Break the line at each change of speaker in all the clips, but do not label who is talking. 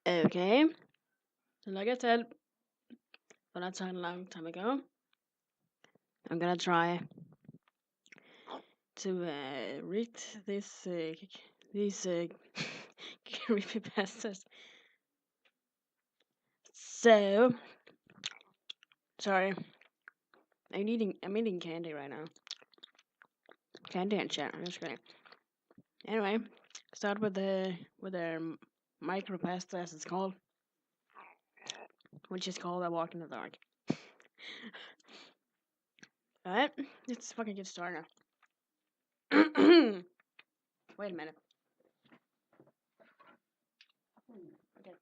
Okay, so like I said, but not a long time ago, I'm gonna try to read these creepypastas. So sorry, I'm eating candy right now. Candy and chat. I'm just kidding. Anyway, start with the micropasta as it's called, which is called "I Walk in the Dark." Alright, let's fucking get started now. Wait a minute. Okay.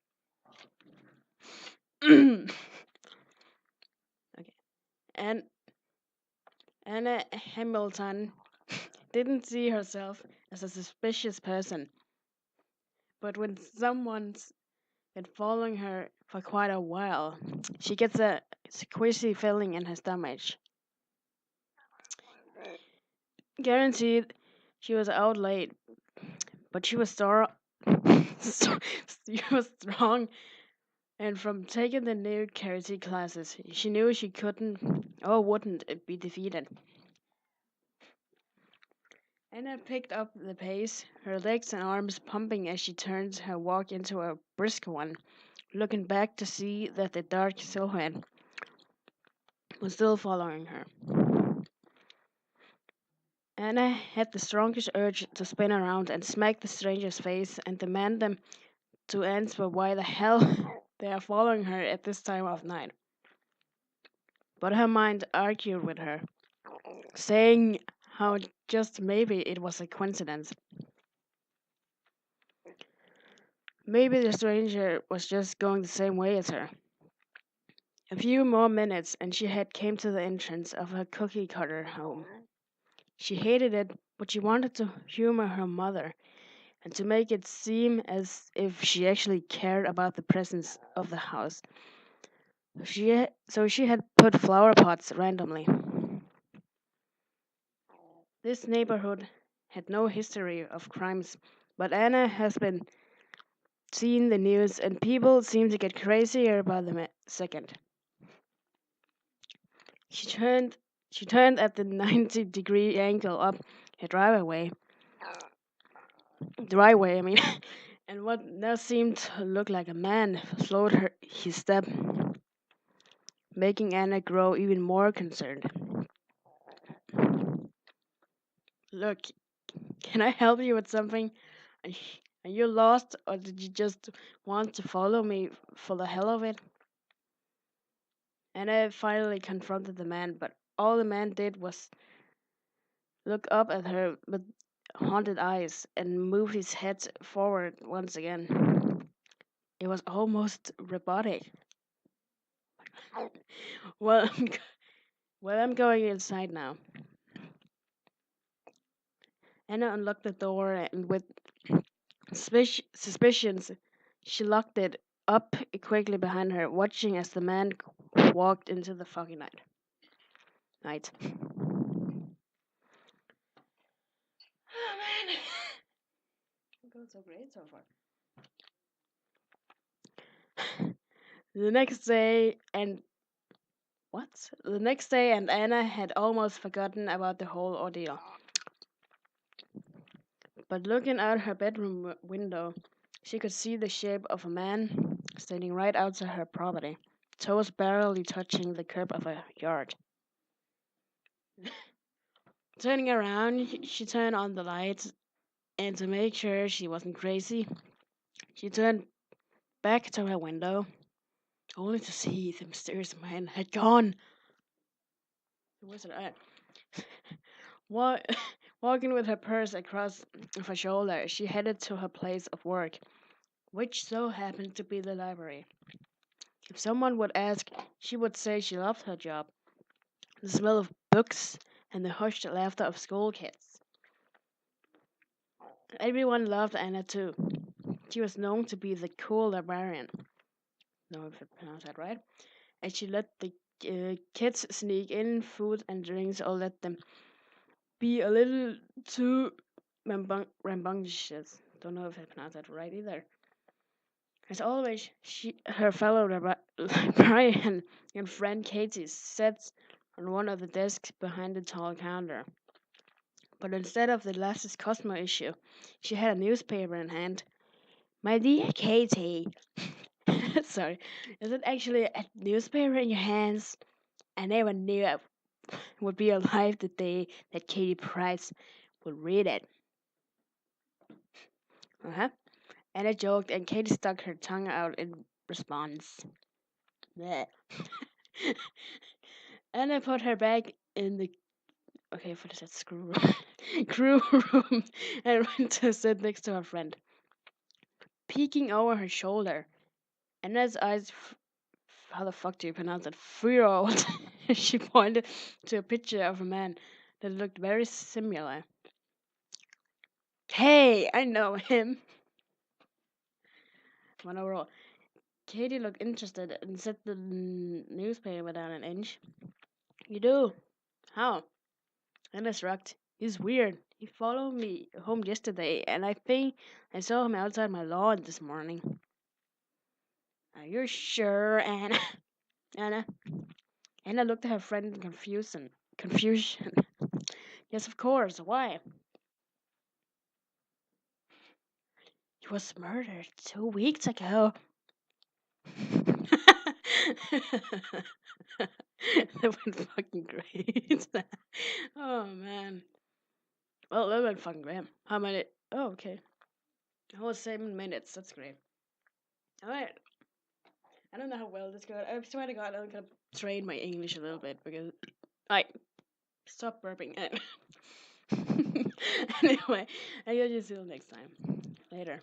Okay. And Anna Hamilton didn't see herself as a suspicious person, but when someone's been following her for quite a while, she gets a squishy feeling in her stomach. Guaranteed, she was out late, but she was she was strong, and from taking the new karate classes, she knew she couldn't or wouldn't be defeated. Anna picked up the pace, her legs and arms pumping as she turned her walk into a brisk one, looking back to see that the dark silhouette was still following her. Anna had the strongest urge to spin around and smack the stranger's face and demand them to answer why the hell they are following her at this time of night. But her mind argued with her, saying how just maybe it was a coincidence. Maybe the stranger was just going the same way as her. A few more minutes and she had came to the entrance of her cookie cutter home. She hated it, but she wanted to humor her mother and to make it seem as if she actually cared about the presence of the house. So she had put flower pots randomly. This neighborhood had no history of crimes, but Anna has been seeing the news and people seem to get crazier by the second. She turned she turned at the 90-degree angle up her driveway, I mean, and what now seemed to look like a man slowed his step, making Anna grow even more concerned. Look, can I help you with something? Are are you lost, or did you just want to follow me for the hell of it? Anna finally confronted the man, but all the man did was look up at her with haunted eyes and move his head forward once again. It was almost robotic. Well, I'm going inside now. Anna unlocked the door and with suspicions, she locked it up quickly behind her, watching as the man walked into the foggy night. Oh man, it goes so great so far. The next day, and what? The next day, and Anna had almost forgotten about the whole ordeal. But looking out her bedroom window, she could see the shape of a man standing right outside her property, toes barely touching the curb of a yard. Turning around, she turned on the lights, and to make sure she wasn't crazy, she turned back to her window, only to see the mysterious man had gone. Who was it at? Wa- Walking with her purse across her shoulder, she headed to her place of work, which so happened to be the library. If someone would ask, she would say she loved her job. The smell of books and the hushed laughter of school kids. Everyone loved Anna too. She was known to be the cool librarian. No, if I pronounce that right. And she let the kids sneak in food and drinks or let them be a little too rambunctious. Don't know if I pronounced that right either. As always, her fellow librarian and friend Katie sits on one of the desks behind the tall counter. But instead of the latest Cosmo issue, she had a newspaper in hand. My dear Katie, sorry, is it actually a newspaper in your hands? I never knew I would be alive the day that Katie Price would read it. Uh-huh. Anna joked, and Katie stuck her tongue out in response. Bleh. Anna put her bag in the what is that screw room? Crew room and went to sit next to her friend, peeking over her shoulder. Anna's eyes, how the fuck do you pronounce it? 3-year-old. She pointed to a picture of a man that looked very similar. Hey, I know him. One overall. Katie looked interested and set the newspaper down an inch. You do? How? Anna shrugged. He's weird. He followed me home yesterday, and I think I saw him outside my lawn this morning. Are you sure, Anna? Anna? Anna looked at her friend in confusion. Yes, of course. Why? He was murdered 2 weeks ago. That went fucking great. Oh man. Well, that went fucking great. How many? Oh, okay. Oh, 7 minutes. That's great. All right. I don't know how well this goes. I swear to God, I'm gonna train my English a little bit because I stop burping. Anyway, I guess you see you next time. Later.